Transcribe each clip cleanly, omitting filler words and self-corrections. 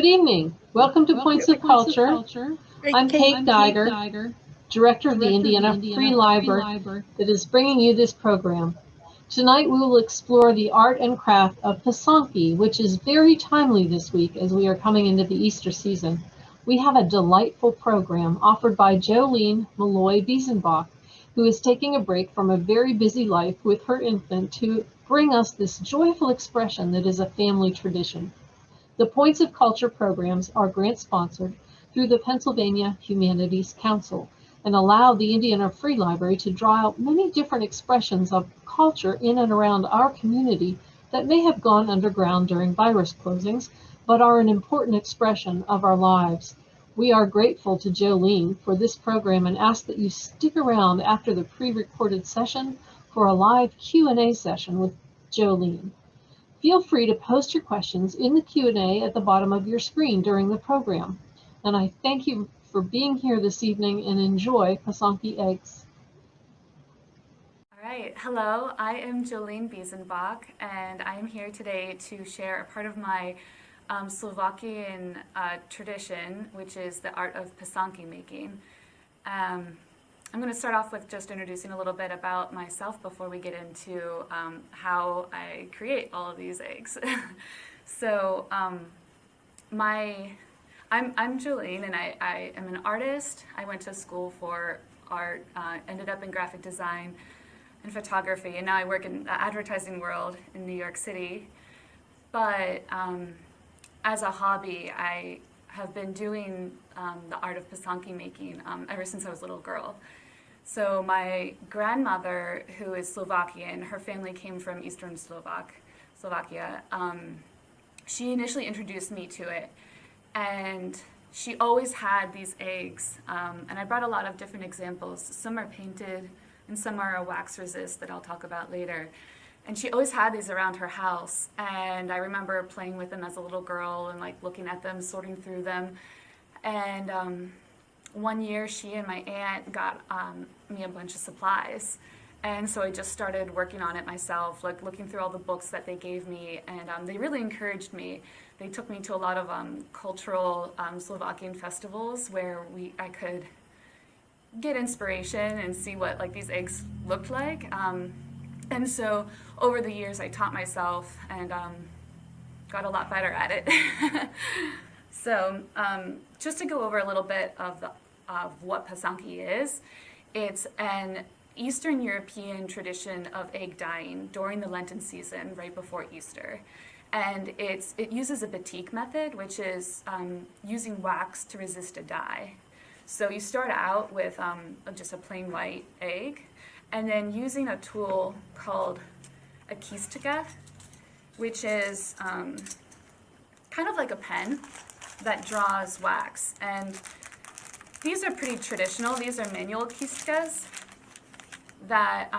Good evening. Welcome to Points of Culture. I'm Kate Geiger, Director of the Indiana Free Library that is bringing you this program. Tonight we will explore the art and craft of Pysanky, which is very timely this week as we are coming into the Easter season. We have a delightful program offered by Jolene Malloy Biesenbach, who is taking a break from a very busy life with her infant to bring us this joyful expression that is a family tradition. The Points of Culture programs are grant-sponsored through the Pennsylvania Humanities Council and allow the Indiana Free Library to draw out many different expressions of culture in and around our community that may have gone underground during virus closings, but are an important expression of our lives. We are grateful to Jolene for this program and ask that you stick around after the pre-recorded session for a live Q&A session with Jolene. Feel free to post your questions in the Q&A at the bottom of your screen during the program. And I thank you for being here this evening and enjoy Pysanky Eggs. All right, hello, I am Jolene Biesenbach, and I am here today to share a part of my Slovakian tradition, which is the art of Pysanky making. I'm going to start off with just introducing a little bit about myself before we get into how I create all of these eggs. So I'm Jolene, and I am an artist. I went to school for art, ended up in graphic design and photography, and now I work in the advertising world in New York City. But as a hobby, I have been doing the art of Pysanky making ever since I was a little girl. So my grandmother, who is Slovakian, her family came from Eastern Slovakia. She initially introduced me to it, and she always had these eggs. And I brought a lot of different examples. Some are painted, and some are a wax resist that I'll talk about later. And she always had these around her house, and I remember playing with them as a little girl and like looking at them, sorting through them. And one year she and my aunt got me a bunch of supplies, and so I just started working on it myself, like looking through all the books that they gave me, and they really encouraged me. They took me to a lot of cultural Slovakian festivals where I could get inspiration and see what like these eggs looked like. And so over the years I taught myself and got a lot better at it. So just to go over a little bit of what Pysanky is, it's an Eastern European tradition of egg dyeing during the Lenten season, right before Easter. And it uses a batik method, which is using wax to resist a dye. So you start out with just a plain white egg, and then using a tool called a kistka, which is kind of like a pen that draws wax. And these are pretty traditional. These are manual kistkas that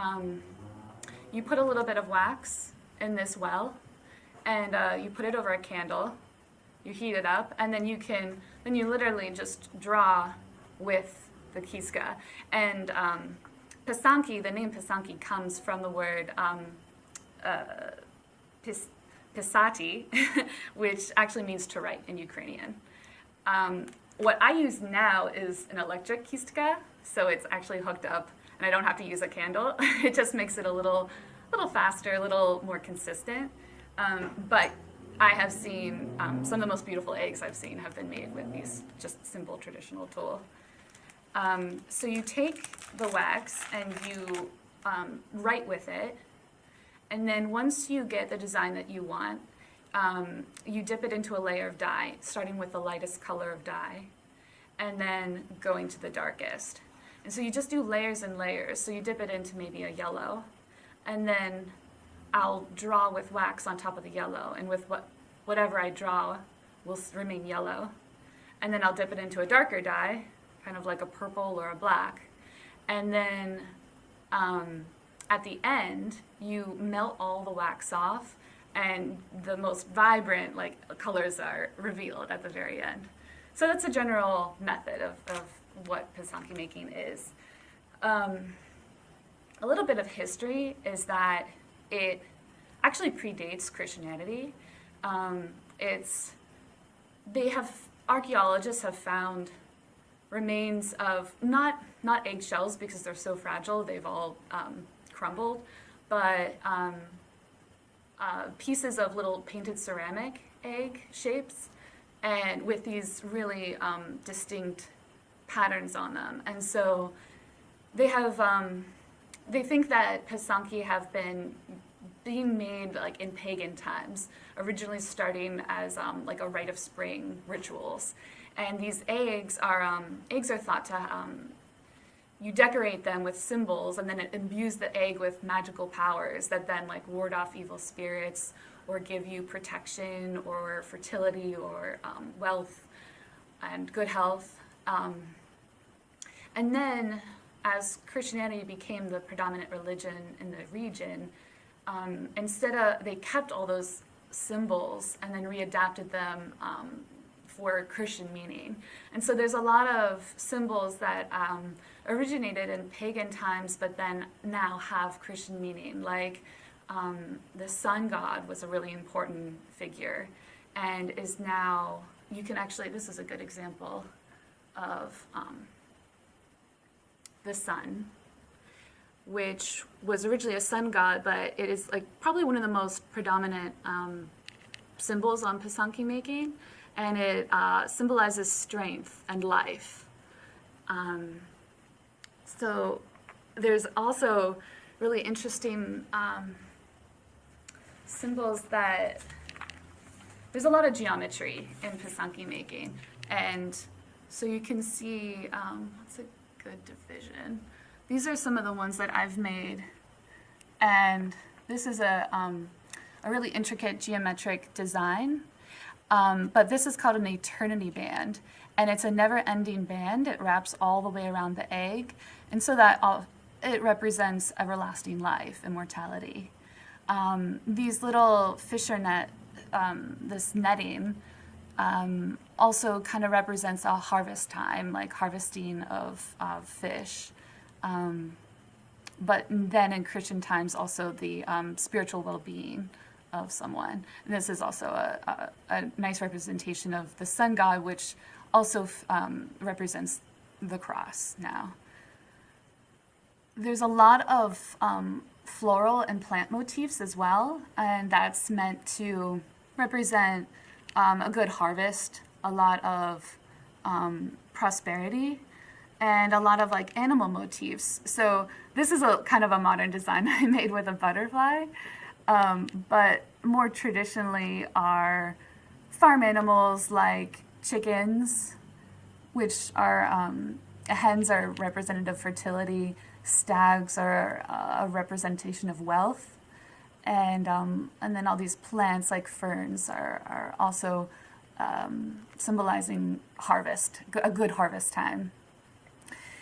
you put a little bit of wax in this well, and you put it over a candle, you heat it up, and then you literally just draw with the kiska. And Pysanky, the name Pysanky comes from the word pisati, which actually means to write in Ukrainian. What I use now is an electric kistka, so it's actually hooked up, and I don't have to use a candle. It just makes it a little faster, a little more consistent. But I have seen some of the most beautiful eggs I've seen have been made with these just simple traditional tool. So you take the wax and you write with it, and then once you get the design that you want, you dip it into a layer of dye, starting with the lightest color of dye, and then going to the darkest. And so you just do layers and layers. So you dip it into maybe a yellow, and then I'll draw with wax on top of the yellow, and with whatever I draw will remain yellow. And then I'll dip it into a darker dye, kind of like a purple or a black, and then at the end you melt all the wax off, and the most vibrant like colors are revealed at the very end. So that's a general method of what Pysanky making is. A little bit of history is that it actually predates Christianity. It's archaeologists have found remains of not eggshells because they're so fragile, they've all crumbled, but pieces of little painted ceramic egg shapes, and with these really distinct patterns on them. And so they have, they think that Pysanky have been being made like in pagan times, originally starting as like a rite of spring rituals. And these eggs are thought to, you decorate them with symbols, and then it imbues the egg with magical powers that then like ward off evil spirits or give you protection or fertility or wealth and good health. And then as Christianity became the predominant religion in the region, they kept all those symbols and then readapted them for Christian meaning. And so there's a lot of symbols that originated in pagan times but then now have Christian meaning. Like the sun god was a really important figure and is now, you can actually, this is a good example of the sun, which was originally a sun god, but it is like probably one of the most predominant symbols on Pysanky making, and it symbolizes strength and life. So there's also really interesting symbols that, there's a lot of geometry in Pysanky making, and so you can see, what's a good division? These are some of the ones that I've made, and this is a really intricate geometric design, but this is called an eternity band, and it's a never-ending band. It wraps all the way around the egg, and so that it represents everlasting life, immortality. These little fisher net, this netting, also kind of represents a harvest time, like harvesting of fish. But then in Christian times, also the spiritual well-being of someone. And this is also a nice representation of the sun god, which also represents the cross now. There's a lot of floral and plant motifs as well, and that's meant to represent a good harvest, a lot of prosperity, and a lot of like animal motifs. So this is a kind of a modern design I made with a butterfly, but more traditionally are farm animals like chickens, which are hens are representative of fertility, stags are a representation of wealth, and then all these plants like ferns are also symbolizing harvest, a good harvest time.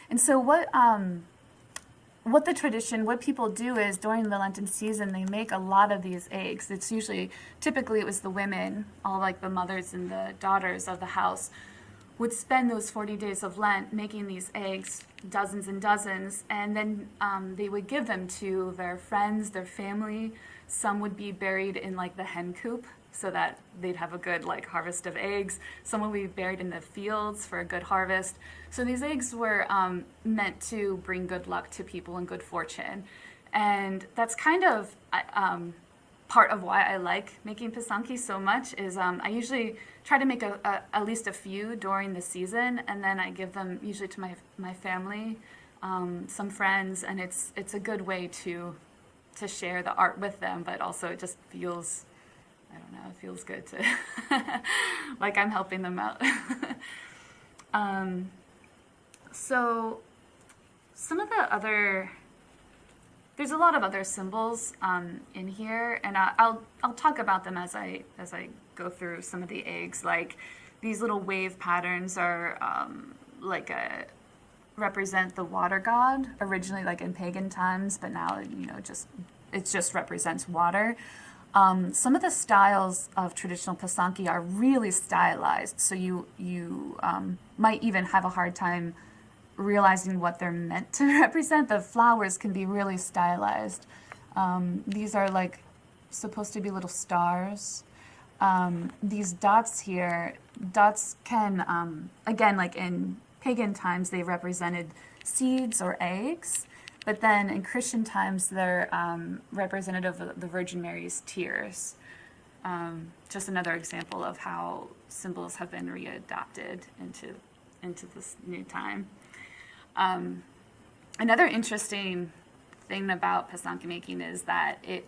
And so what people do is during the Lenten season, they make a lot of these eggs. It's usually, typically it was the women, all like the mothers and the daughters of the house, would spend those 40 days of Lent making these eggs, dozens and dozens, and then they would give them to their friends, their family. Some would be buried in like the hen coop so that they'd have a good like harvest of eggs. Some would be buried in the fields for a good harvest. So these eggs were meant to bring good luck to people and good fortune. And that's kind of part of why I like making Pysanky so much is I usually try to make at least a few during the season, and then I give them usually to my family, some friends, and it's a good way to share the art with them, but also it just feels, I don't know, it feels good to like I'm helping them out. So some of the other, there's a lot of other symbols in here, and I'll talk about them as I go through some of the eggs. Like these little wave patterns are represent the water god, originally like in pagan times, but now it just represents water. Some of the styles of traditional Pysanky are really stylized, so you might even have a hard time realizing what they're meant to represent. The flowers can be really stylized. These are like supposed to be little stars. these dots here, dots can, again, like in pagan times, they represented seeds or eggs, but then in Christian times, they're representative of the Virgin Mary's tears. Just another example of how symbols have been readapted into this new time. Another interesting thing about Pysanky making is that it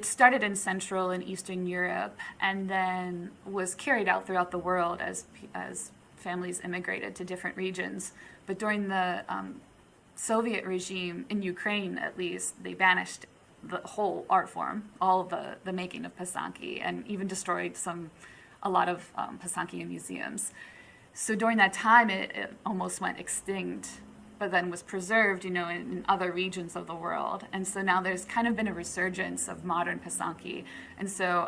started in Central and Eastern Europe and then was carried out throughout the world as families immigrated to different regions. But during the Soviet regime, in Ukraine at least, they banished the whole art form, all of the making of Pysanky, and even destroyed a lot of Pysanky in museums. So during that time, it almost went extinct, but then was preserved, in other regions of the world. And so now there's kind of been a resurgence of modern Pysanky. And so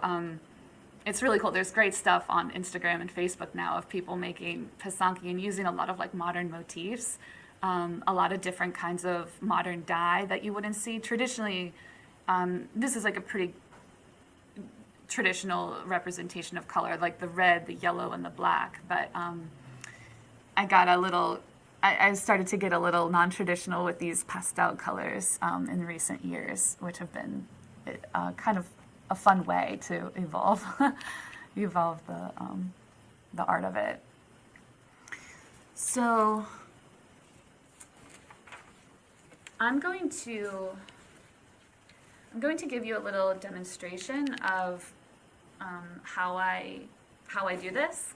it's really cool. There's great stuff on Instagram and Facebook now of people making Pysanky and using a lot of like modern motifs, a lot of different kinds of modern dye that you wouldn't see. Traditionally, this is like a pretty traditional representation of color, like the red, the yellow, and the black. But I started to get a little non-traditional with these pastel colors in recent years, which have been kind of a fun way to evolve the art of it. So I'm going to give you a little demonstration of how I do this,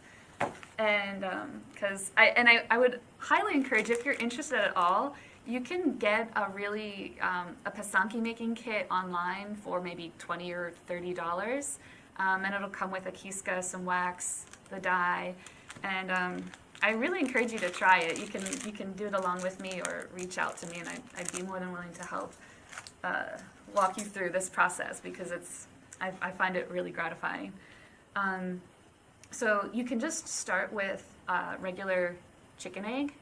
and because I would highly encourage, if you're interested at all, you can get a Pysanky making kit online for maybe $20 or $30, and it'll come with a kiska, some wax, the dye, and I really encourage you to try it. You can do it along with me or reach out to me, and I'd be more than willing to help walk you through this process, because I find it really gratifying. So you can just start with regular chicken egg.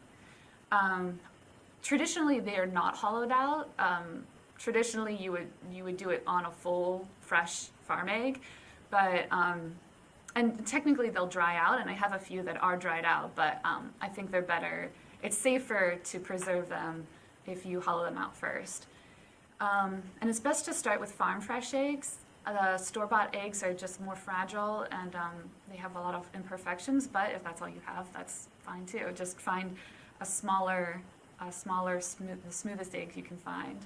Traditionally, they are not hollowed out. Traditionally, you would do it on a full, fresh farm egg, but and technically they'll dry out, and I have a few that are dried out, but I think they're better. It's safer to preserve them if you hollow them out first. And it's best to start with farm fresh eggs. Store-bought eggs are just more fragile, and they have a lot of imperfections, but if that's all you have, that's fine too. Just find the smoothest eggs you can find.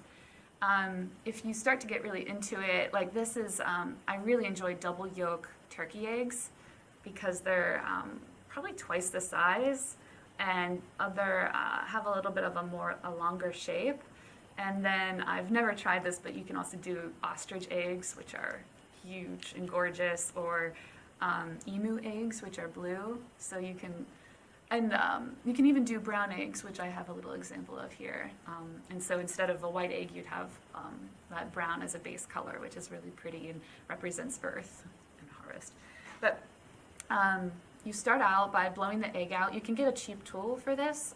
If you start to get really into it, like this is, I really enjoy double yolk turkey eggs, because they're probably twice the size, and they have a little bit of a longer shape. And then I've never tried this, but you can also do ostrich eggs, which are huge and gorgeous, or emu eggs, which are blue. So you can, and you can even do brown eggs, which I have a little example of here. And so instead of a white egg, you'd have that brown as a base color, which is really pretty and represents birth and harvest. But you start out by blowing the egg out. You can get a cheap tool for this.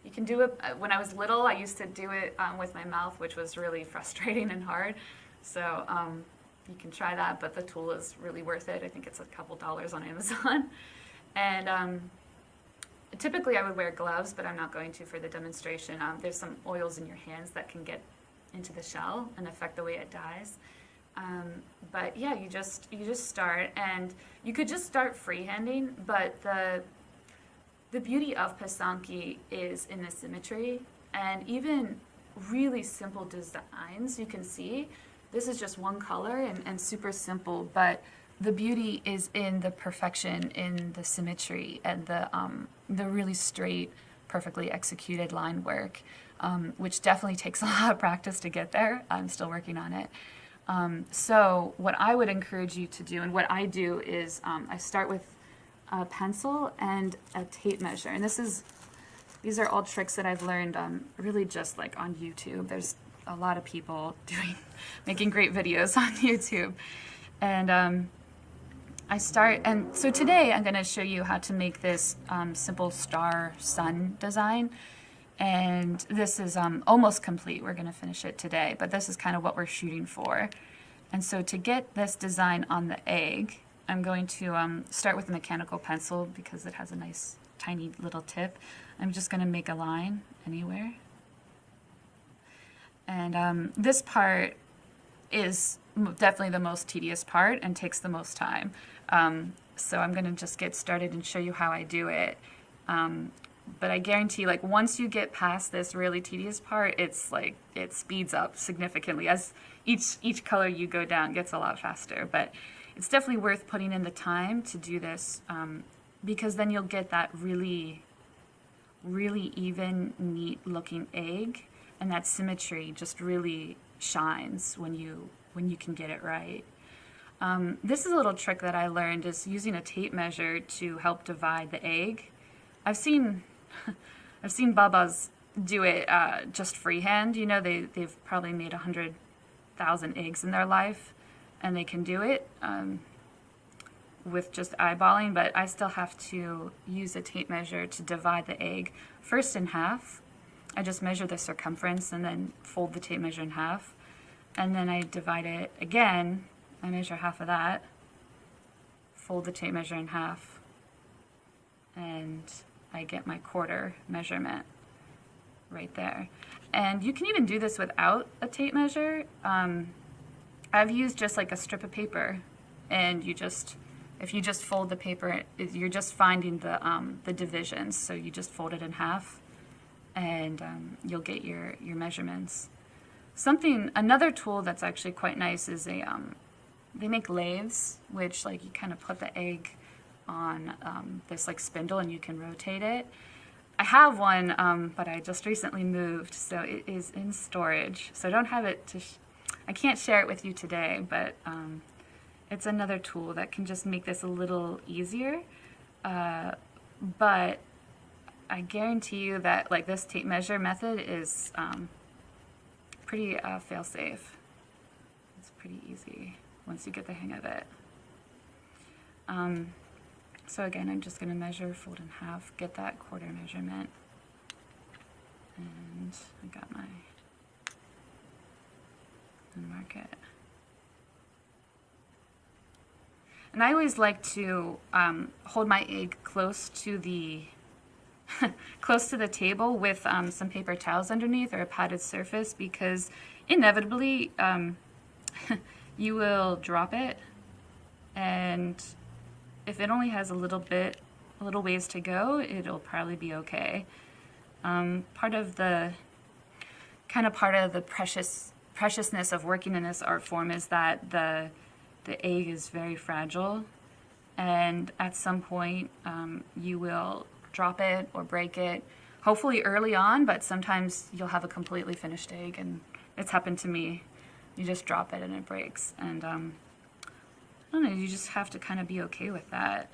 You can do it, when I was little, I used to do it with my mouth, which was really frustrating and hard. So you can try that, but the tool is really worth it. I think it's a couple dollars on Amazon. And typically I would wear gloves, but I'm not going to for the demonstration. There's some oils in your hands that can get into the shell and affect the way it dyes. But yeah, you just start, and you could just start freehanding, but the beauty of Pysanky is in the symmetry, and even really simple designs, you can see this is just one color and super simple, but the beauty is in the perfection, in the symmetry, and the really straight, perfectly executed line work, which definitely takes a lot of practice to get there. I'm still working on it. So what I would encourage you to do, and what I do, is I start with a pencil and a tape measure, and these are all tricks that I've learned really just like on YouTube. There's a lot of people making great videos on YouTube, and I start, and so today I'm going to show you how to make this simple star sun design, and this is almost complete. We're going to finish it today, but this is kind of what we're shooting for. And so to get this design on the egg, I'm going to start with a mechanical pencil because it has a nice tiny little tip. I'm just going to make a line anywhere. And this part is definitely the most tedious part and takes the most time. So I'm going to just get started and show you how I do it. But I guarantee, like, once you get past this really tedious part, it's like it speeds up significantly as each color you go down gets a lot faster. But it's definitely worth putting in the time to do this, because then you'll get that really even, neat looking egg, and that symmetry just really shines when you can get it right. This is a little trick that I learned, is using a tape measure to help divide the egg. I've seen Babas do it just freehand. You know, they've probably made 100,000 eggs in their life, and they can do it with just eyeballing, but I still have to use a tape measure to divide the egg. First in half, I just measure the circumference and then fold the tape measure in half, and then I divide it again. I measure half of that, fold the tape measure in half, and I get my quarter measurement right there. And you can even do this without a tape measure. I've used just like a strip of paper, and if you just fold the paper, you're just finding the divisions. So you just fold it in half, and you'll get your measurements. Another tool that's actually quite nice is they make lathes, which, like, you kind of put the egg on this like spindle and you can rotate it. I have one, but I just recently moved, so it is in storage. So I don't have it I can't share it with you today, but it's another tool that can just make this a little easier. But I guarantee you that, like, this tape measure method is pretty fail-safe. It's pretty easy once you get the hang of it. So again, I'm just going to measure, fold in half, get that quarter measurement, and I got and mark it. And I always like to hold my egg close to the table with some paper towels underneath or a padded surface, because inevitably you will drop it, and if it only has a little ways to go, it'll probably be okay. Part of the preciousness of working in this art form is that the egg is very fragile, and at some point you will drop it or break it, hopefully early on, but sometimes you'll have a completely finished egg, and it's happened to me. You just drop it and it breaks, and I don't know, you just have to kind of be okay with that.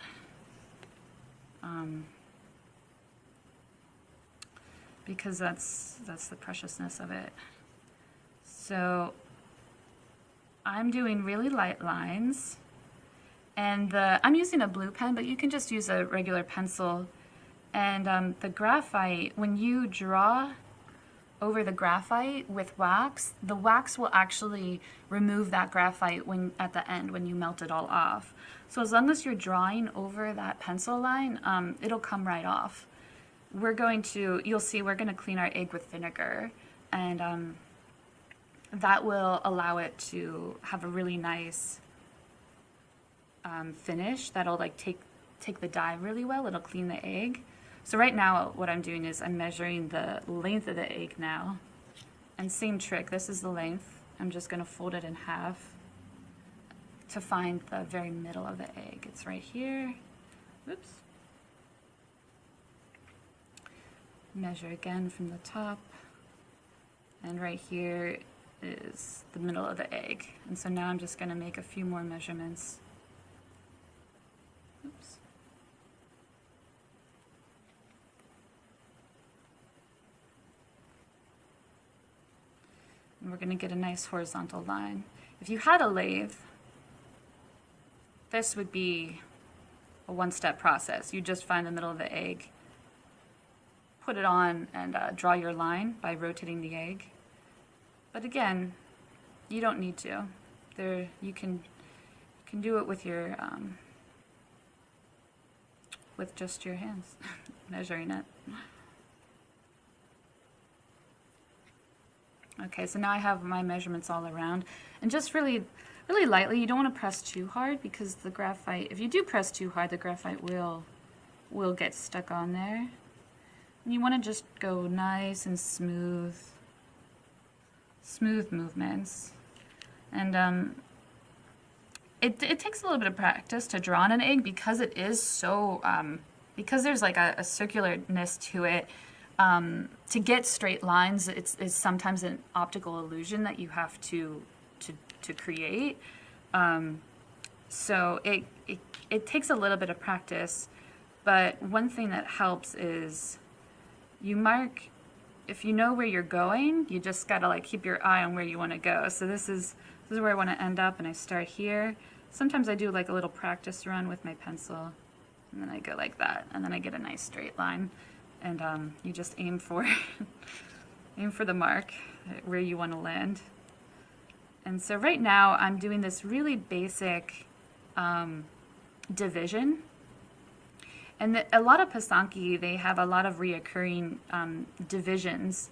Because that's the preciousness of it. So I'm doing really light lines, and I'm using a blue pen, but you can just use a regular pencil. And the graphite, when you draw over the graphite with wax, the wax will actually remove that graphite at the end when you melt it all off. So as long as you're drawing over that pencil line, it'll come right off. You'll see we're going to clean our egg with vinegar, and that will allow it to have a really nice finish that'll like take the dye really well. It'll clean the egg. So right now what I'm doing is I'm measuring the length of the egg now, and same trick, this is the length. I'm just going to fold it in half to find the very middle of the egg. It's right here. Oops. Measure again from the top, and right here is the middle of the egg. And so now I'm just going to make a few more measurements. Oops. And we're going to get a nice horizontal line. If you had a lathe, this would be a one-step process. You just find the middle of the egg, put it on, and draw your line by rotating the egg. But again, you don't need to. you can do it with your with just your hands, measuring it. Okay, so now I have my measurements all around, and just really lightly. You don't want to press too hard, because the graphite, if you do press too hard, the graphite will get stuck on there. And you want to just go nice and smooth movements. And it takes a little bit of practice to draw on an egg, because it is so because there's like a circularness to it. To get straight lines, it's sometimes an optical illusion that you have to create. So it takes a little bit of practice, but one thing that helps is you mark, if you know where you're going, you just gotta like keep your eye on where you want to go. So this is where I want to end up, and I start here. Sometimes I do like a little practice run with my pencil, and then I go like that, and then I get a nice straight line. And you just aim for the mark where you want to land. And so right now I'm doing this really basic division. And a lot of Pysanky, they have a lot of reoccurring divisions.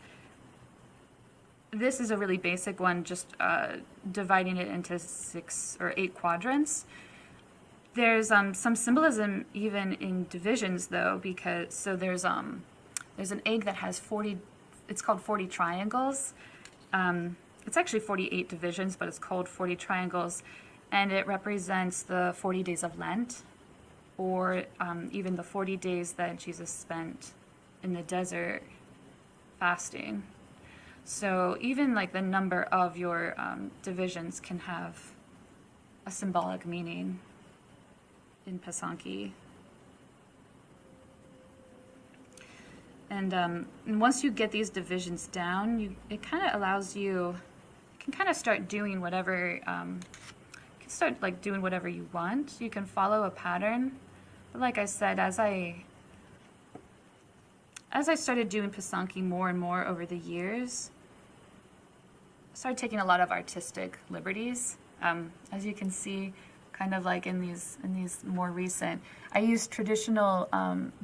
This is a really basic one, just dividing it into 6 or 8 quadrants. There's some symbolism even in divisions, though, because there's an egg that has 40. It's called 40 triangles. It's actually 48 divisions, but it's called 40 triangles, and it represents the 40 days of Lent, or even the 40 days that Jesus spent in the desert fasting. So even like the number of your divisions can have a symbolic meaning in Pysanky. And once you get these divisions down, it kind of allows you can kind of start doing whatever doing whatever you want. You can follow a pattern, but like I said, as I started doing Pysanky more and more over the years, I started taking a lot of artistic liberties. As you can see, kind of like in these more recent, I use traditional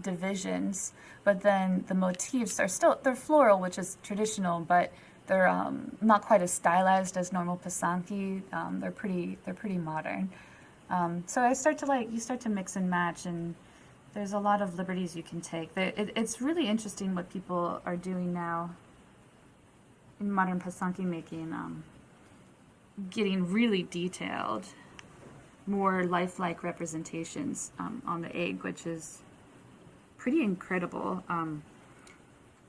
divisions, but then the motifs are they're floral, which is traditional, but they're not quite as stylized as normal Pysanky. They're pretty modern. So you start to mix and match, and there's a lot of liberties you can take. It's really interesting what people are doing now in modern Pysanky making, getting really detailed, more lifelike representations on the egg, which is pretty incredible.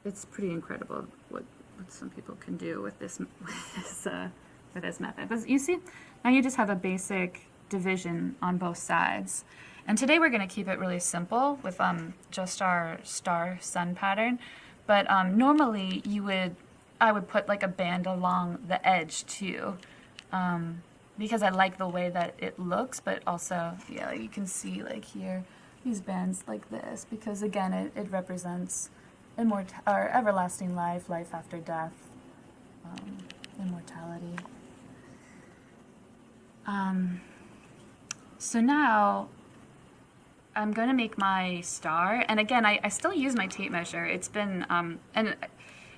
It's pretty incredible what some people can do with this method. But you see, now you just have a basic division on both sides. And today we're going to keep it really simple with just our star sun pattern. But normally I would put like a band along the edge too. Because I like the way that it looks, but also, yeah, you can see like here, these bands like this, because again, it represents everlasting life, life after death, immortality. So now I'm going to make my star, and again, I still use my tape measure. It's been, and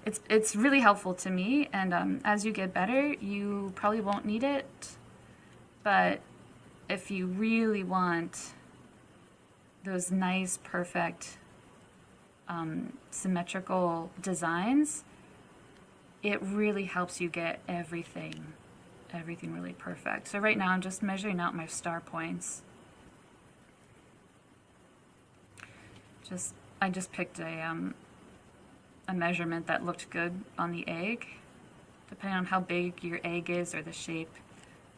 it's really helpful to me, and as you get better, you probably won't need it. But if you really want those nice, perfect, symmetrical designs, it really helps you get everything really perfect. So right now I'm just measuring out my star points. I just picked a measurement that looked good on the egg. Depending on how big your egg is or the shape,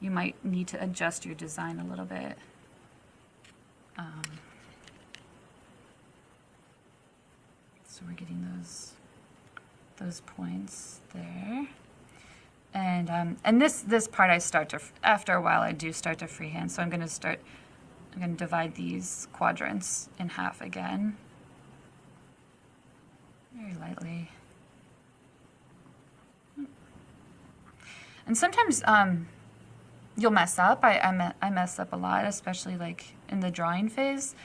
you might need to adjust your design a little bit. So we're getting those points there. And this part I start to, after a while I do start to freehand. So I'm going to divide these quadrants in half again. Very lightly. And sometimes you'll mess up. I mess up a lot, especially like in the drawing phase.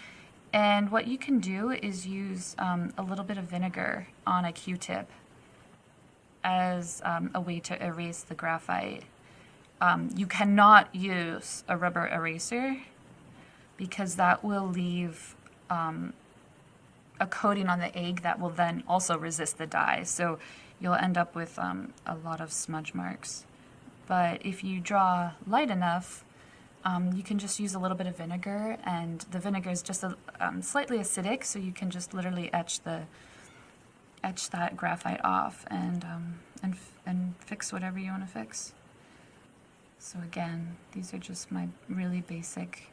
And what you can do is use a little bit of vinegar on a Q-tip as a way to erase the graphite. You cannot use a rubber eraser because that will leave a coating on the egg that will then also resist the dye. So you'll end up with a lot of smudge marks. But if you draw light enough, you can just use a little bit of vinegar, and the vinegar is just slightly acidic, so you can just literally etch that graphite off and fix whatever you want to fix. So again, these are just my really basic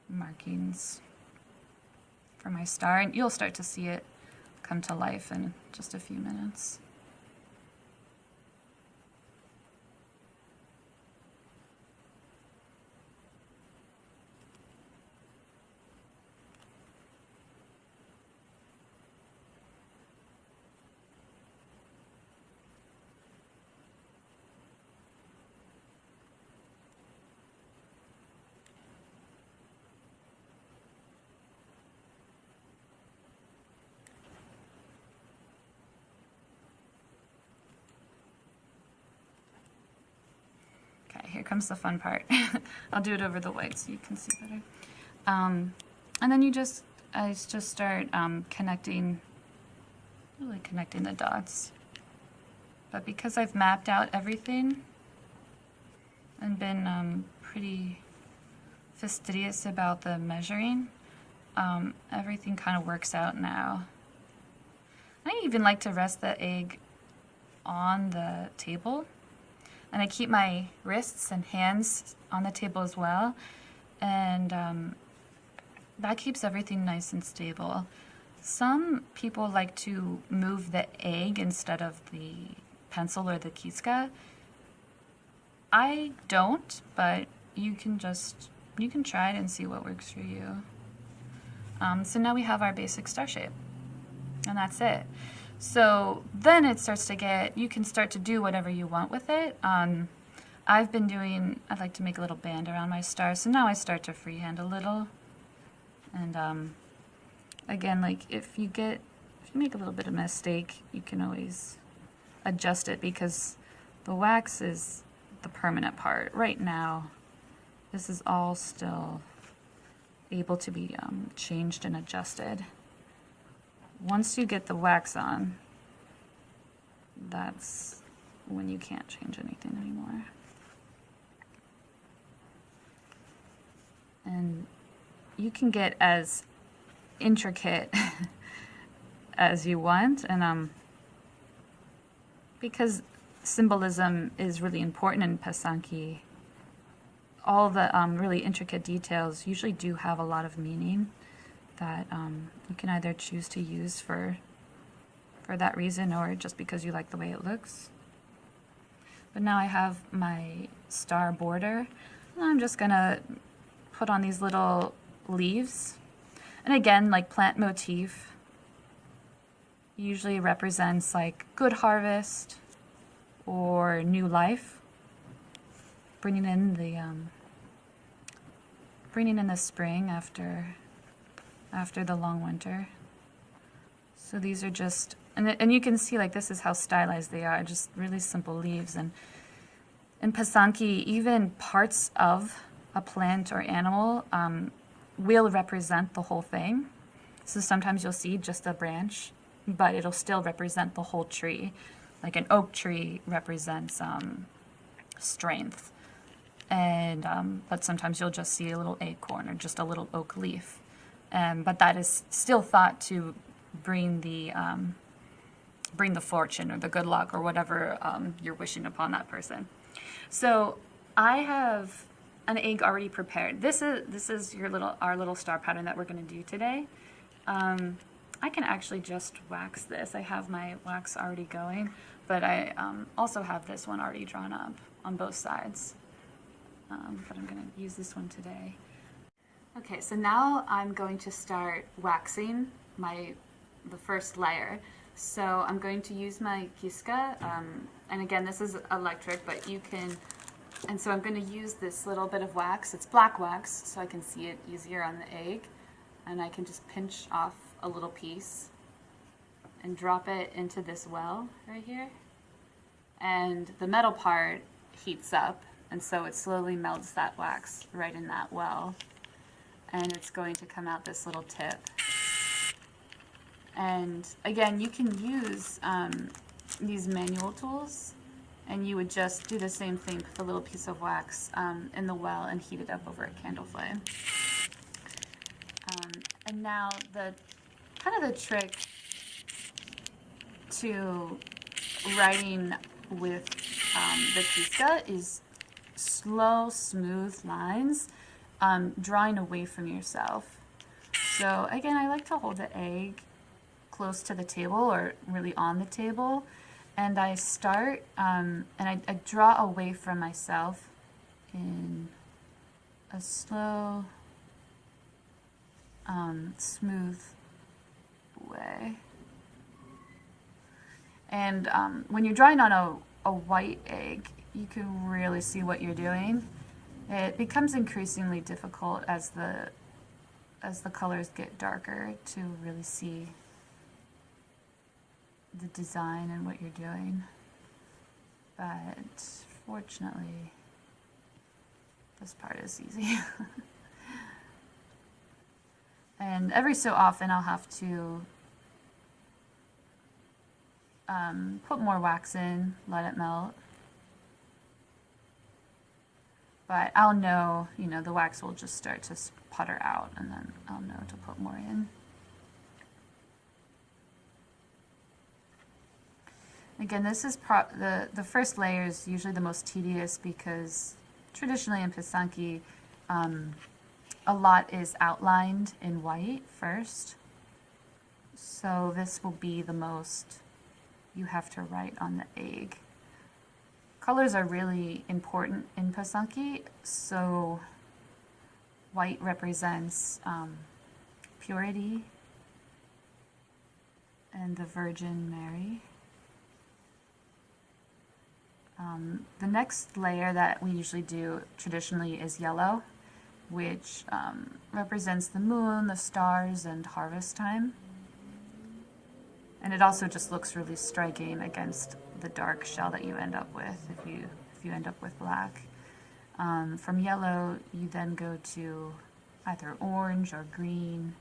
markings for my star, and you'll start to see it come to life in just a few minutes. Here comes the fun part. I'll do it over the white so you can see better. And then I just start connecting the dots. But because I've mapped out everything and been pretty fastidious about the measuring, everything kind of works out now. I even like to rest the egg on the table. And I keep my wrists and hands on the table as well. And that keeps everything nice and stable. Some people like to move the egg instead of the pencil or the kiska. I don't, but you can try it and see what works for you. So now we have our basic star shape. And that's it. So then it starts to you can start to do whatever you want with it. I'd like to make a little band around my star, so now I start to freehand a little. And again, like if you make a little bit of a mistake, you can always adjust it because the wax is the permanent part. Right now, this is all still able to be changed and adjusted. Once you get the wax on, that's when you can't change anything anymore. And you can get as intricate as you want, and because symbolism is really important in Pysanky, all the really intricate details usually do have a lot of meaning that you can either choose to use for that reason or just because you like the way it looks. But now I have my star border, and I'm just gonna put on these little leaves. And again, like plant motif usually represents like good harvest or new life, bringing in the spring after the long winter. So these are just, and you can see like this is how stylized they are, just really simple leaves. And in Pysanky, even parts of a plant or animal will represent the whole thing. So sometimes you'll see just a branch, but it'll still represent the whole tree. Like an oak tree represents strength. And but sometimes you'll just see a little acorn or just a little oak leaf. But that is still thought to bring the fortune or the good luck or whatever you're wishing upon that person. So I have an egg already prepared. This is our little star pattern that we're going to do today. I can actually just wax this. I have my wax already going, but I also have this one already drawn up on both sides. But I'm going to use this one today. Okay, so now I'm going to start waxing the first layer. So I'm going to use my kiska, and again, this is electric, but you can And so I'm going to use this little bit of wax. It's black wax, so I can see it easier on the egg. And I can just pinch off a little piece and drop it into this well right here. And the metal part heats up, and so it slowly melts that wax right in that well. And it's going to come out this little tip. And again, you can use these manual tools, and you would just do the same thing, put a little piece of wax in the well and heat it up over a candle flame. And now the trick to writing with the Pisca is slow, smooth lines, drawing away from yourself. So again, I like to hold the egg close to the table or really on the table, and I start and I draw away from myself in a slow, smooth way. And when you're drawing on a white egg, you can really see what you're doing. It becomes increasingly difficult as the colors get darker to really see the design and what you're doing. But fortunately, this part is easy. And every so often I'll have to put more wax in, let it melt. But I'll know, the wax will just start to putter out, and then I'll know to put more in. Again, this is the first layer is usually the most tedious because traditionally in Pysanky, a lot is outlined in white first. So this will be the most you have to write on the egg. Colors are really important in Pysanky, so white represents purity and the Virgin Mary. The next layer that we usually do traditionally is yellow, which represents the moon, the stars, and harvest time. And it also just looks really striking against the dark shell that you end up with if you end up with black. From yellow, you then go to either orange or green.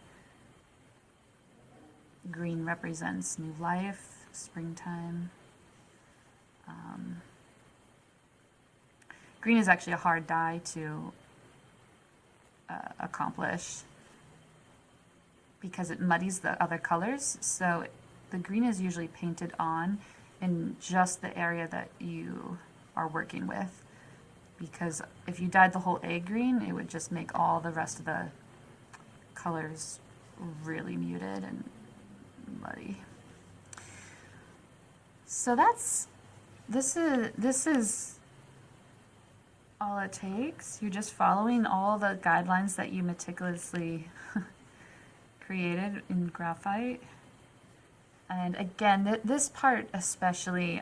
Green represents new life, springtime. Green is actually a hard dye to accomplish because it muddies the other colors. So the green is usually painted on in just the area that you are working with, because if you dyed the whole egg green, it would just make all the rest of the colors really muted and muddy. So this is all it takes. You're just following all the guidelines that you meticulously created in graphite. And again, this part especially,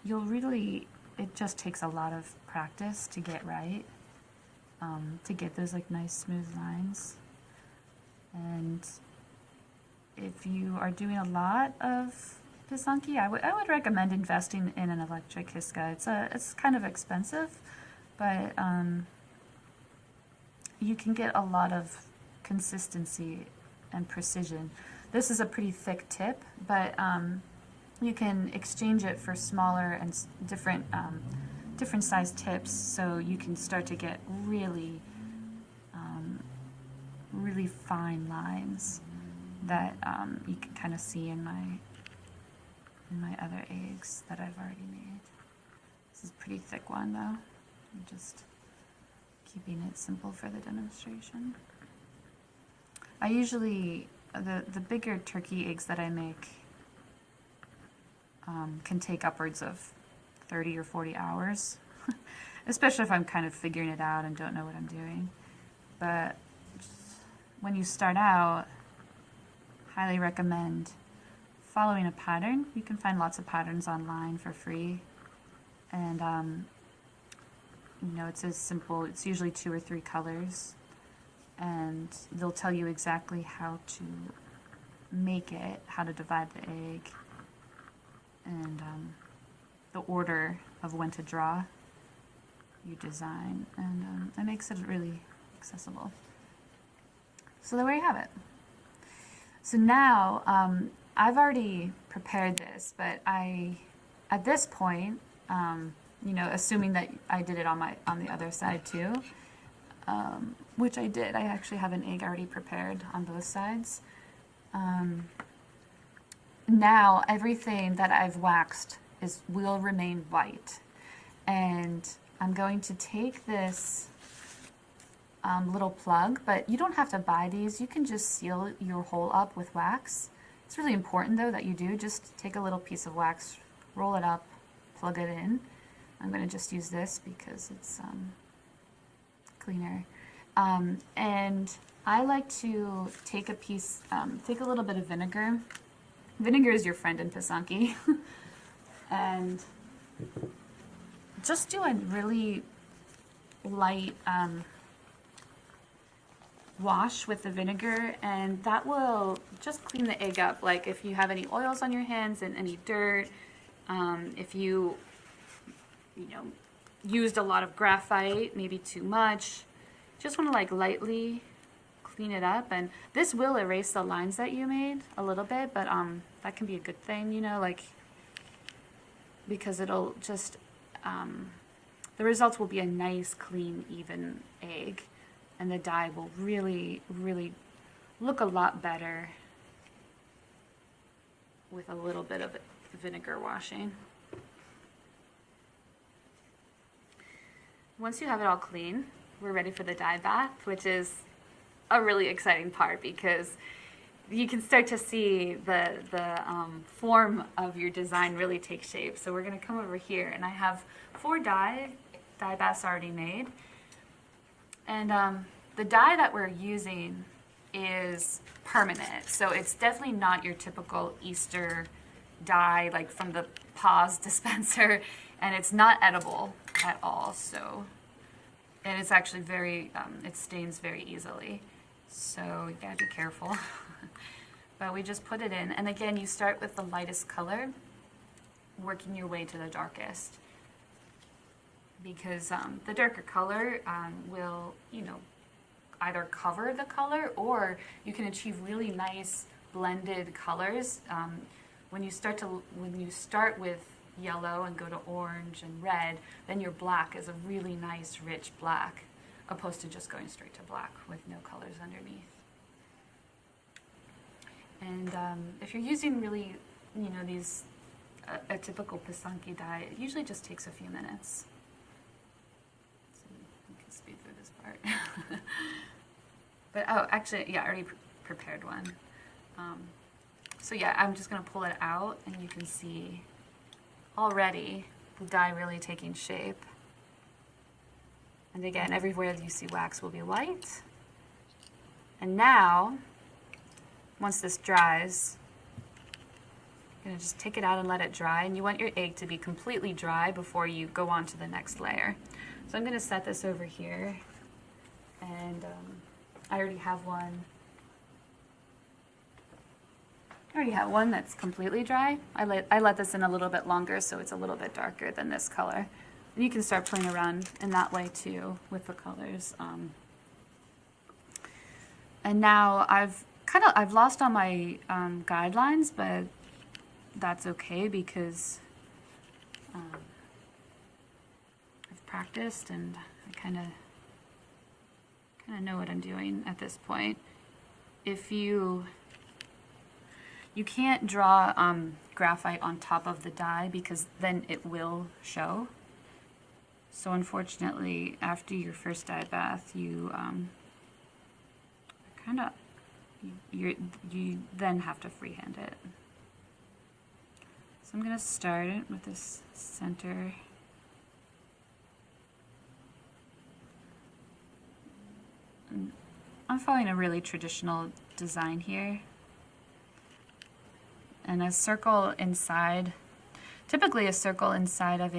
it just takes a lot of practice to get right, to get those like nice smooth lines. And if you are doing a lot of Pysanky, I would recommend investing in an electric Kiska. It's kind of expensive, but you can get a lot of consistency and precision. This is a pretty thick tip, but you can exchange it for smaller and different size tips, so you can start to get really really fine lines that you can kind of see in my other eggs that I've already made. This is a pretty thick one though. I'm just keeping it simple for the demonstration. I usually, the bigger turkey eggs that I make can take upwards of 30 or 40 hours, especially if I'm kind of figuring it out and don't know what I'm doing. But when you start out, highly recommend following a pattern. You can find lots of patterns online for free, and you know, it's as simple, it's usually 2 or 3 colors, and they'll tell you exactly how to make it, how to divide the egg, and the order of when to draw your design, and that makes it really accessible. So there you have it. So now, I've already prepared this, but at this point, you know, assuming that I did it on the other side too, which I did. I actually have an egg already prepared on both sides. Now everything that I've waxed will remain white, and I'm going to take this little plug, but you don't have to buy these. You can just seal your hole up with wax. It's really important though that you do. Just take a little piece of wax, roll it up, plug it in. I'm going to just use this because it's cleaner. And I like to take take a little bit of vinegar. Vinegar is your friend in Pysanky. And just do a really light wash with the vinegar, and that will just clean the egg up. Like if you have any oils on your hands and any dirt, if you know, used a lot of graphite, maybe too much, just want to like lightly clean it up. And this will erase the lines that you made a little bit, but that can be a good thing, you know, like, because it'll just the results will be a nice, clean, even egg, and the dye will really, really look a lot better with a little bit of vinegar washing. Once you have it all clean, we're ready for the dye bath, which is a really exciting part because you can start to see the form of your design really take shape. So we're going to come over here, and I have 4 dye baths already made. And the dye that we're using is permanent, so it's definitely not your typical Easter dye like from the Paws dispenser, and it's not edible at all. So, and it's actually very, it stains very easily, so you gotta be careful. But we just put it in, and again, you start with the lightest color, working your way to the darkest, because the darker color will, you know, either cover the color, or you can achieve really nice blended colors. When you start with yellow and go to orange and red, then your black is a really nice rich black, opposed to just going straight to black with no colors underneath. And if you're using really, you know, these a typical Pysanky dye, it usually just takes a few minutes. So we can speed through this part. But oh, actually, yeah, I already prepared one. So yeah, I'm just gonna pull it out, and you can see already the dye really taking shape. And again, everywhere that you see wax will be white. And now, once this dries, you're gonna just take it out and let it dry. And you want your egg to be completely dry before you go on to the next layer. So I'm gonna set this over here, and I already have one. I already have one that's completely dry. I let this in a little bit longer, so it's a little bit darker than this color. And you can start playing around in that way too with the colors. And now I've lost all my guidelines, but that's okay because I've practiced and I kind of know what I'm doing at this point. If you can't draw graphite on top of the dye because then it will show. So unfortunately, after your first dye bath, you you then have to freehand it. So I'm gonna start it with this center. And I'm following a really traditional design here. And a circle inside, typically a circle inside of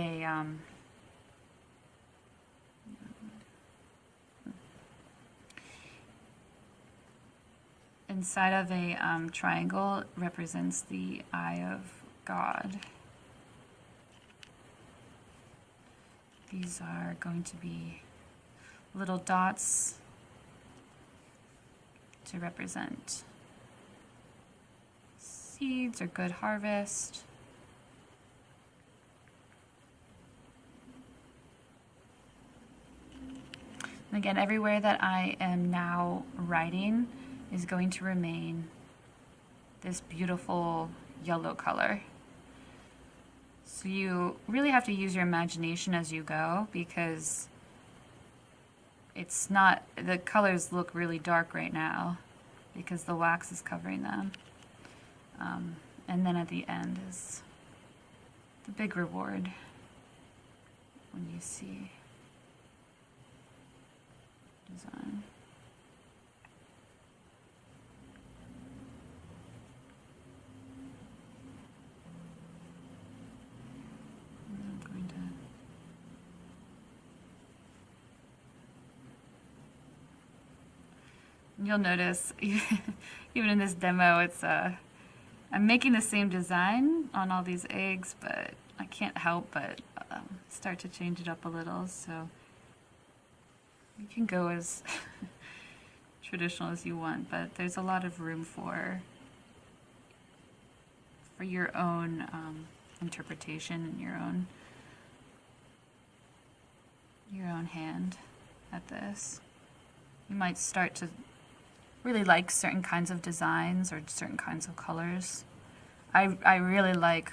inside of a triangle represents the eye of God. These are going to be little dots to represent seeds or good harvest. And again, everywhere that I am now writing is going to remain this beautiful yellow color. So you really have to use your imagination as you go, because it's not, the colors look really dark right now because the wax is covering them. And then at the end is the big reward when you see design. I'm going to you'll notice even in this demo, it's I'm making the same design on all these eggs, but I can't help but start to change it up a little. So you can go as traditional as you want, but there's a lot of room for your own interpretation and your own hand at this. You might start to really like certain kinds of designs or certain kinds of colors. I really like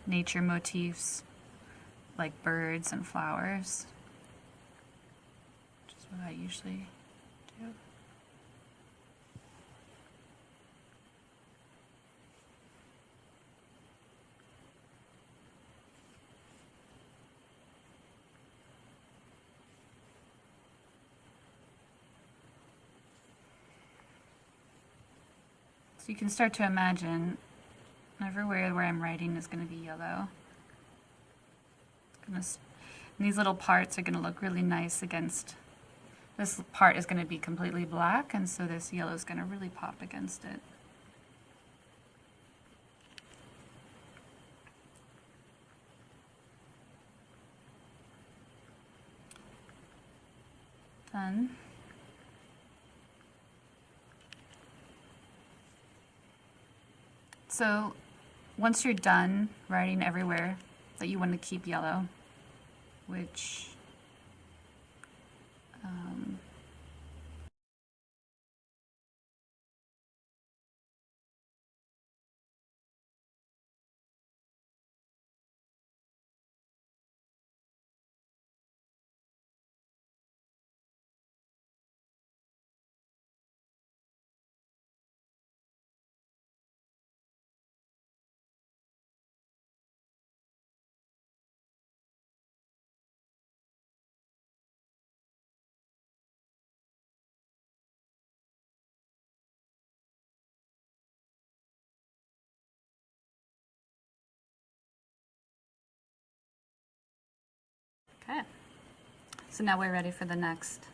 nature motifs, like birds and flowers, which is what I usually do. So you can start to imagine everywhere where I'm writing is going to be yellow. And these little parts are going to look really nice against, this part is going to be completely black, and so this yellow is going to really pop against it. Done. So once you're done writing everywhere that you want to keep yellow, which okay. So now we're ready for the next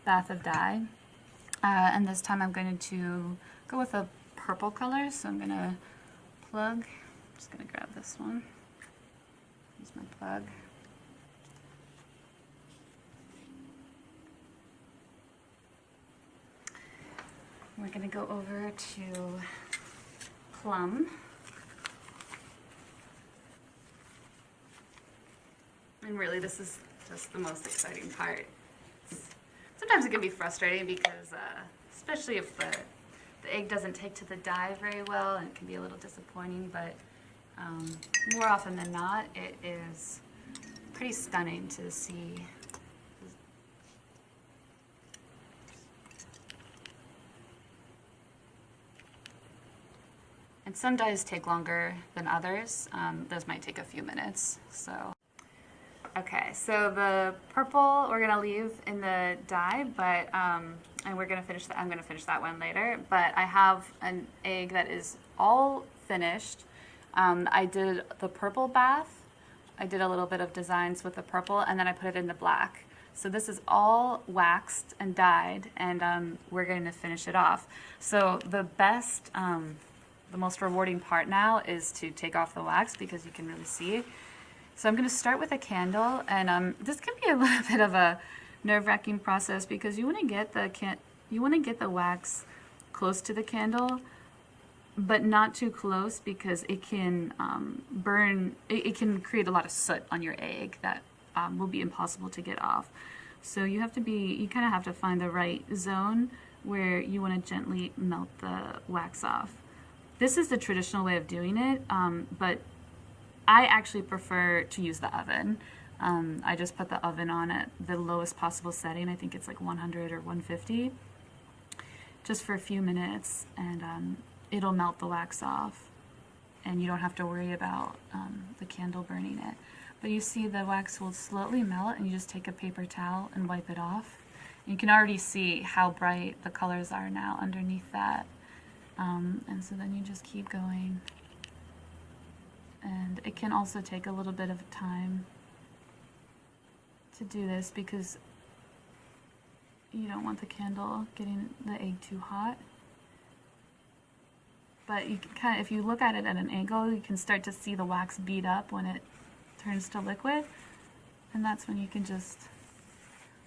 bath of dye. And this time I'm going to go with a purple color. So I'm going to plug. I'm just going to grab this one. Use my plug. We're going to go over to plum. And really, this is just the most exciting part. Sometimes it can be frustrating because, especially if the egg doesn't take to the dye very well, and it can be a little disappointing, but more often than not, it is pretty stunning to see. And some dyes take longer than others. Those might take a few minutes. So, okay, so the purple we're gonna leave in the dye, but and we're gonna finish that. I'm gonna finish that one later. But I have an egg that is all finished. I did the purple bath. I did a little bit of designs with the purple, and then I put it in the black. So this is all waxed and dyed, and we're going to finish it off. So the best, the most rewarding part now is to take off the wax because you can really see. So I'm going to start with a candle, and this can be a little bit of a nerve-wracking process because you want to get the wax close to the candle, but not too close because it can burn. It can create a lot of soot on your egg that will be impossible to get off. So you kind of have to find the right zone where you want to gently melt the wax off. This is the traditional way of doing it, but I actually prefer to use the oven. I just put the oven on at the lowest possible setting. I think it's like 100 or 150, just for a few minutes, and it'll melt the wax off, and you don't have to worry about the candle burning it. But you see the wax will slowly melt, and you just take a paper towel and wipe it off. And you can already see how bright the colors are now underneath that. And so then you just keep going. And it can also take a little bit of time to do this because you don't want the candle getting the egg too hot. But you can kind of, if you look at it at an angle, you can start to see the wax bead up when it turns to liquid, and that's when you can just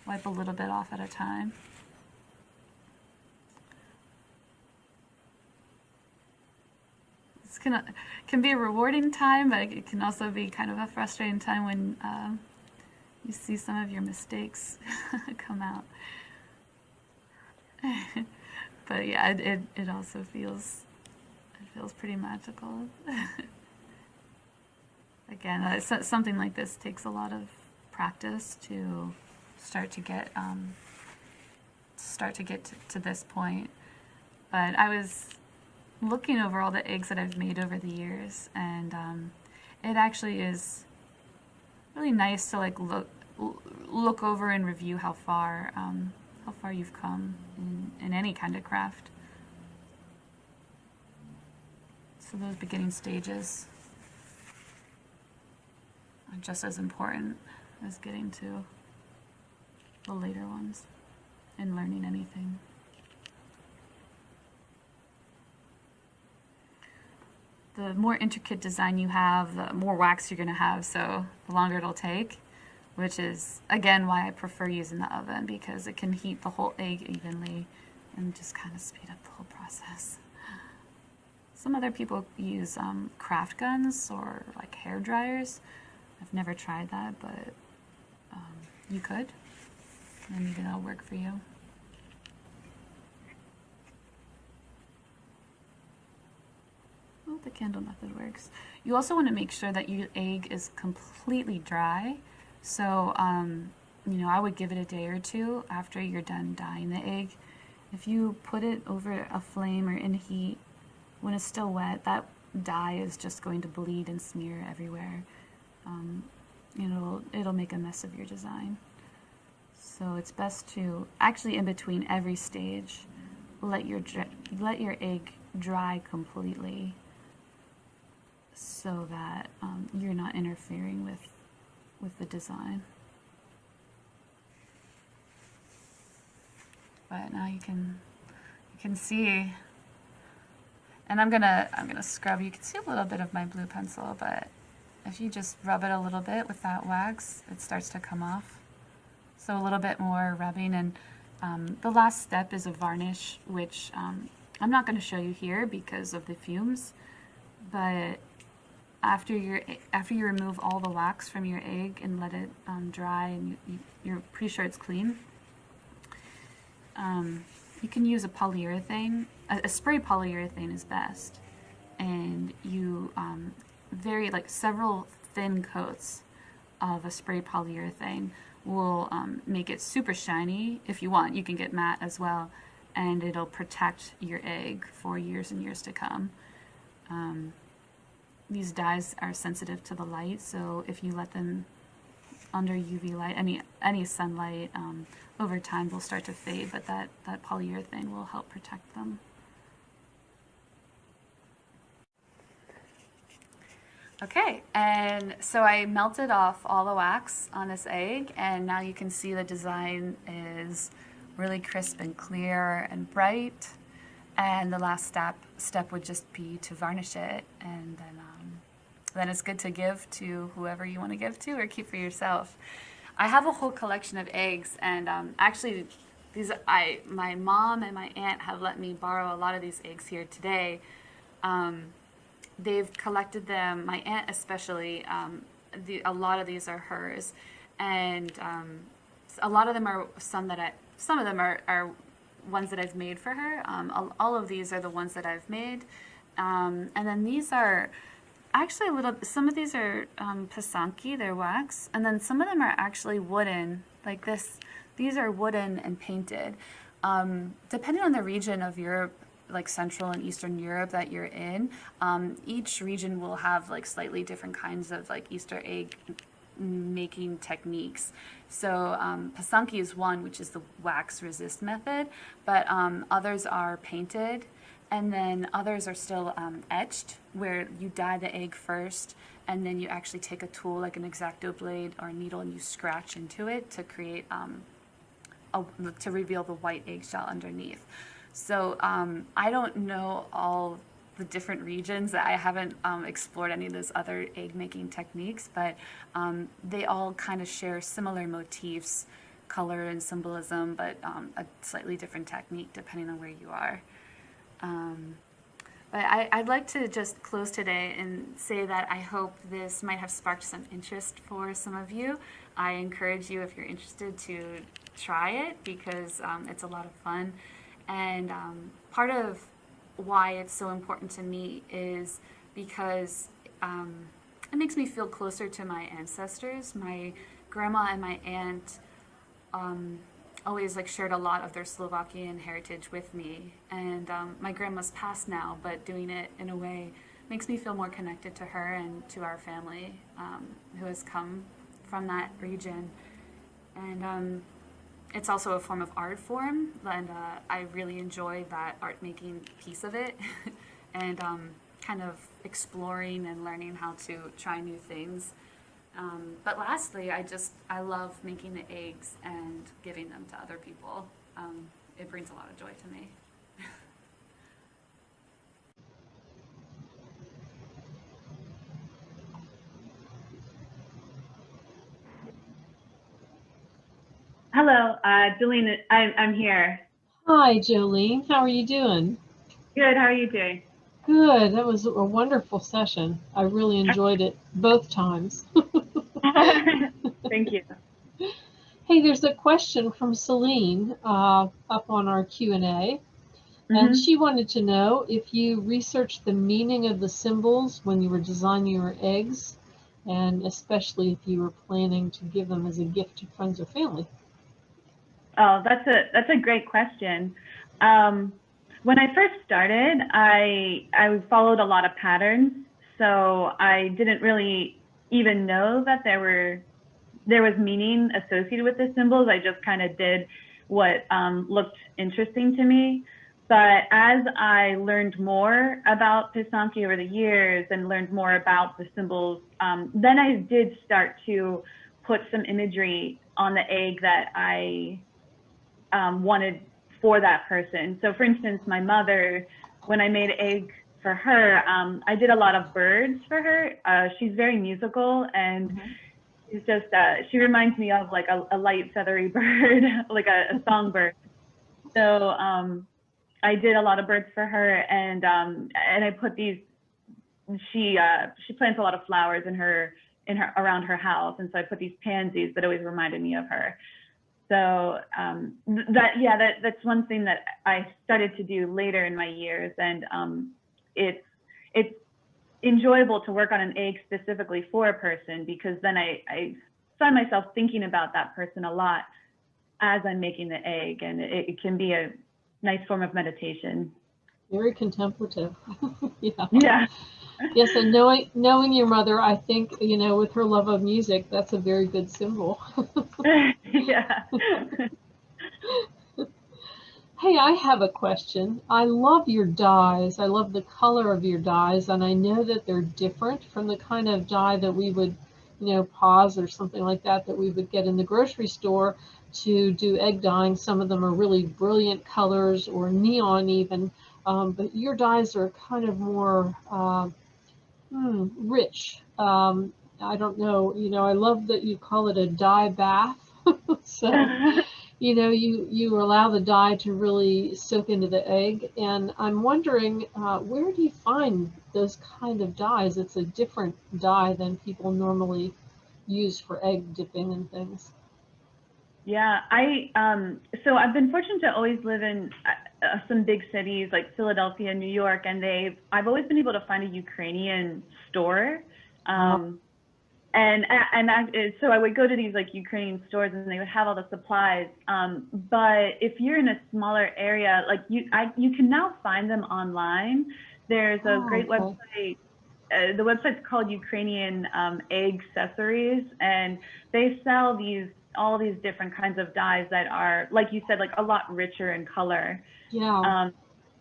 wipe a little bit off at a time. It's can be a rewarding time, but it can also be kind of a frustrating time when you see some of your mistakes come out. But yeah, it also feels pretty magical. Again, something like this takes a lot of practice to start to get to this point. But I was looking over all the eggs that I've made over the years, and it actually is really nice to like look over and review how far you've come in any kind of craft. So those beginning stages are just as important as getting to the later ones and learning anything. The more intricate design you have, the more wax you're going to have, so the longer it'll take, which is, again, why I prefer using the oven, because it can heat the whole egg evenly and just kind of speed up the whole process. Some other people use craft guns or like hair dryers. I've never tried that, but you could, and maybe that'll work for you. Well, the candle method works. You also want to make sure that your egg is completely dry. So, you know, I would give it a day or two after you're done dyeing the egg. If you put it over a flame or in heat, when it's still wet, that dye is just going to bleed and smear everywhere. It'll make a mess of your design. So it's best to actually, in between every stage, let your egg dry completely, so that you're not interfering with the design. But now you can see, and I'm gonna scrub. You can see a little bit of my blue pencil, but if you just rub it a little bit with that wax, it starts to come off. So a little bit more rubbing, and the last step is a varnish, which I'm not going to show you here because of the fumes, but after you remove all the wax from your egg and let it dry, and you're pretty sure it's clean, you can use a polyurethane. A spray polyurethane is best, and you several thin coats of a spray polyurethane will make it super shiny. If you want, you can get matte as well, and it'll protect your egg for years and years to come. These dyes are sensitive to the light, so if you let them under UV light, any sunlight, over time they'll start to fade, but that polyurethane will help protect them. Okay, and so I melted off all the wax on this egg, and now you can see the design is really crisp and clear and bright. And the last step would just be to varnish it, and then it's good to give to whoever you want to give to or keep for yourself. I have a whole collection of eggs, and actually, my mom and my aunt have let me borrow a lot of these eggs here today. They've collected them. My aunt especially. A lot of these are hers, and a lot of them are some of them are ones that I've made for her. All of these are the ones that I've made, and then these are actually some of these are Pysanky, they're wax, and then some of them are actually wooden, like this. These are wooden and painted. Depending on the region of Europe, like Central and Eastern Europe that you're in, each region will have like slightly different kinds of like Easter egg making techniques. So Pysanky is one, which is the wax resist method, but others are painted, and then others are still etched, where you dye the egg first, and then you actually take a tool like an X-Acto blade or a needle and you scratch into it to create to reveal the white eggshell underneath. So I don't know all the different regions. That I haven't explored any of those other egg making techniques, but they all kind of share similar motifs, color and symbolism, but a slightly different technique depending on where you are. But I'd like to just close today and say that I hope this might have sparked some interest for some of you. I encourage you, if you're interested, to try it, because it's a lot of fun. And part of why it's so important to me is because it makes me feel closer to my ancestors. My grandma and my aunt always like shared a lot of their Slovakian heritage with me, and my grandma's passed now, but doing it in a way makes me feel more connected to her and to our family who has come from that region. And it's also a form of art form, and I really enjoy that art making piece of it and kind of exploring and learning how to try new things. But lastly, I love making the eggs and giving them to other people. It brings a lot of joy to me. Hello, Jolene. I'm here. Hi, Jolene. How are you doing? Good. How are you doing? Good. That was a wonderful session. I really enjoyed it both times. Thank you. Hey, there's a question from Celine up on our Q&A, and she wanted to know if you researched the meaning of the symbols when you were designing your eggs, and especially if you were planning to give them as a gift to friends or family. Oh, that's a great question. When I first started, I followed a lot of patterns, so I didn't really even know that there was meaning associated with the symbols. I just kind of did what looked interesting to me. But as I learned more about Pysanky over the years and learned more about the symbols, then I did start to put some imagery on the egg that I wanted for that person. So for instance, my mother, when I made egg for her, I did a lot of birds for her. She's very musical, and it's just, she reminds me of like a light feathery bird, like a songbird. So I did a lot of birds for her, and I put these, she plants a lot of flowers in her around her house, and so I put these pansies that always reminded me of her. So that's one thing that I started to do later in my years, and it's enjoyable to work on an egg specifically for a person, because then I find myself thinking about that person a lot as I'm making the egg, and it can be a nice form of meditation. Very contemplative. Yeah. Yes, and knowing your mother, I think, with her love of music, that's a very good symbol. Yeah. Hey, I have a question. I love your dyes. I love the color of your dyes, and I know that they're different from the kind of dye that we would, pause or something like that we would get in the grocery store to do egg dyeing. Some of them are really brilliant colors or neon even, but your dyes are kind of more rich. I don't know, I love that you call it a dye bath. So, you allow the dye to really soak into the egg. And I'm wondering, where do you find those kind of dyes? It's a different dye than people normally use for egg dipping and things. Yeah, so I've been fortunate to always live in some big cities like Philadelphia, New York, and I've always been able to find a Ukrainian store. So I would go to these like Ukrainian stores and they would have all the supplies. But if you're in a smaller area, like you can now find them online. There's a great website. The website's called Ukrainian Egg Accessories, and they sell all these different kinds of dyes that are, like you said, like a lot richer in color. Yeah.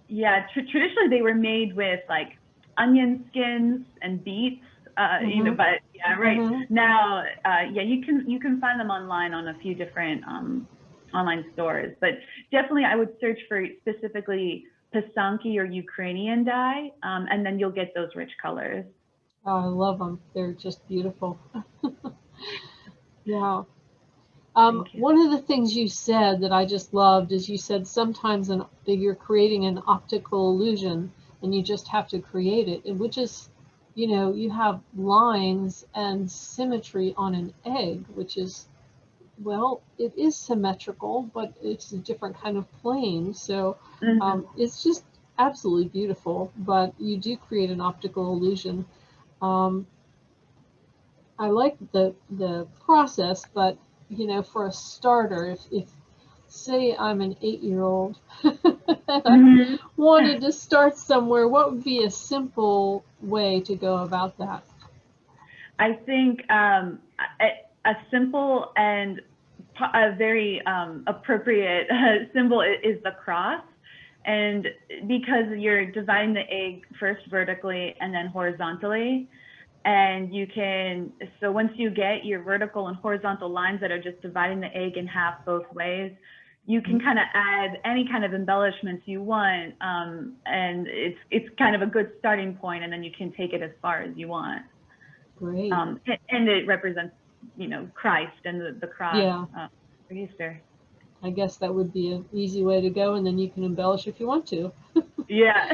Traditionally they were made with like onion skins and beets. But yeah, right now, you can find them online on a few different online stores. But definitely, I would search for specifically Pysanky or Ukrainian dye, and then you'll get those rich colors. Oh, I love them. They're just beautiful. Yeah. One of the things you said that I just loved is you said sometimes you're creating an optical illusion and you just have to create it, which is, you have lines and symmetry on an egg, which is, well, it is symmetrical, but it's a different kind of plane. So it's just absolutely beautiful, but you do create an optical illusion. I like the process, but for a starter, if say I'm an 8-year-old and I wanted to start somewhere, what would be a simple way to go about that? I think a simple and a very appropriate symbol is the cross. And because you're dividing the egg first vertically and then horizontally, and so once you get your vertical and horizontal lines that are just dividing the egg in half both ways, you can kind of add any kind of embellishments you want, and it's kind of a good starting point, and then you can take it as far as you want. Great. And it represents, Christ and the cross for Easter. I guess that would be an easy way to go, and then you can embellish if you want to. Yeah.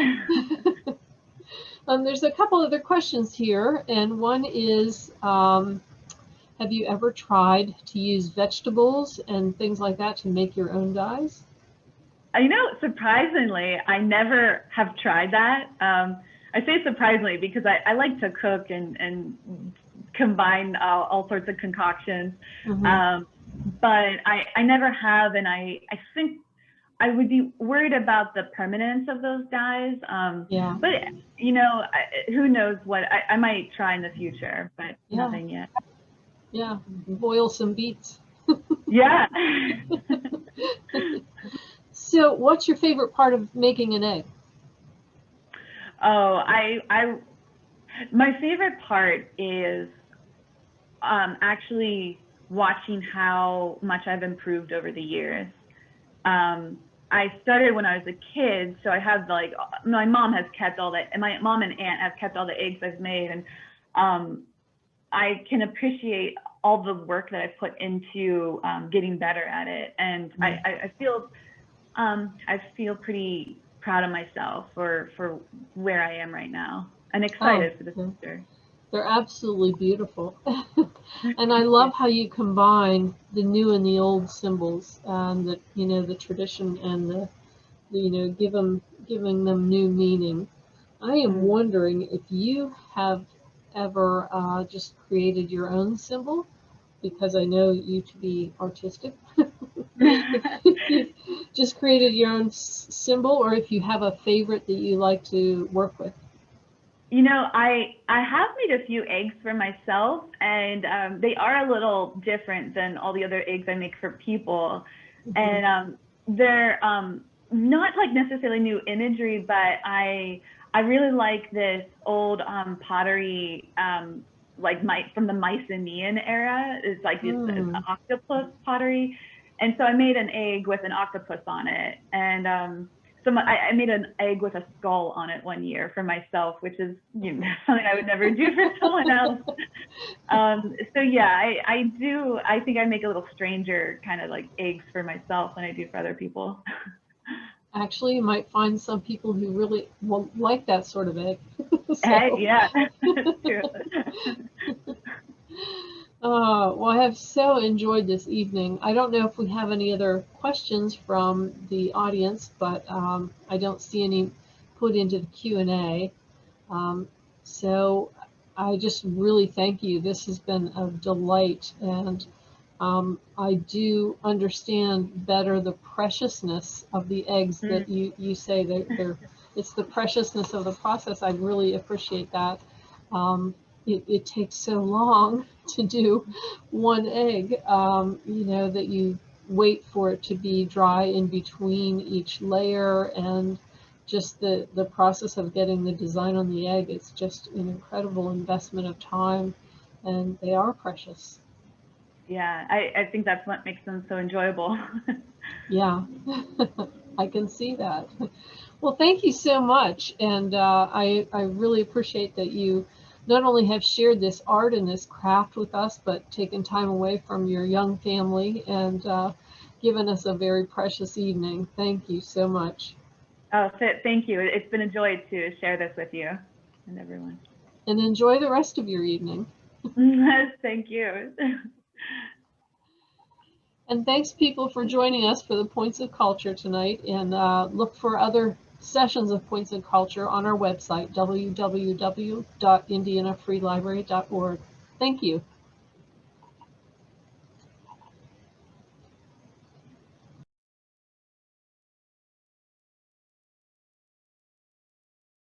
There's a couple other questions here, and one is, have you ever tried to use vegetables and things like that to make your own dyes? Surprisingly, I never have tried that. I say surprisingly because I like to cook and combine all sorts of concoctions. But I never have, and I think I would be worried about the permanence of those dyes. But who knows what I might try in the future, but nothing yet. Yeah, boil some beets. Yeah. So, what's your favorite part of making an egg? Oh, my favorite part is actually watching how much I've improved over the years. I started when I was a kid, so I have my mom has kept all that, and my mom and aunt have kept all the eggs I've made, and I can appreciate all the work that I've put into getting better at it, and I feel pretty proud of myself for where I am right now, and excited for the future. They're absolutely beautiful. And I love how you combine the new and the old symbols, and the tradition and giving them new meaning. I am wondering if you have ever just created your own symbol, because I know you to be artistic. Just created your own symbol, or if you have a favorite that you like to work with. I have made a few eggs for myself, and they are a little different than all the other eggs I make for people. And they're not like necessarily new imagery, but I really like this old pottery, like from the Mycenaean era. It's like it's octopus pottery, and so I made an egg with an octopus on it, and I made an egg with a skull on it one year for myself, which is something I would never do for someone else. So yeah, I think I make a little stranger kind of like eggs for myself than I do for other people. Actually, you might find some people who really won't like that sort of egg. Yeah, that's true. Well, I have so enjoyed this evening. I don't know if we have any other questions from the audience, but I don't see any put into the Q&A. So I just really thank you. This has been a delight, and I do understand better the preciousness of the eggs that you say it's the preciousness of the process. I really appreciate that. It takes so long to do one egg, that you wait for it to be dry in between each layer, and just the process of getting the design on the egg. It's just an incredible investment of time, and they are precious. Yeah, I think that's what makes them so enjoyable. Yeah, I can see that. Well, thank you so much. And I really appreciate that you not only have shared this art and this craft with us, but taken time away from your young family and given us a very precious evening. Thank you so much. Oh, thank you. It's been a joy to share this with you and everyone. And enjoy the rest of your evening. Thank you. And thanks, people, for joining us for the Points of Culture tonight. And look for other sessions of Points of Culture on our website, www.indianafreelibrary.org. Thank you.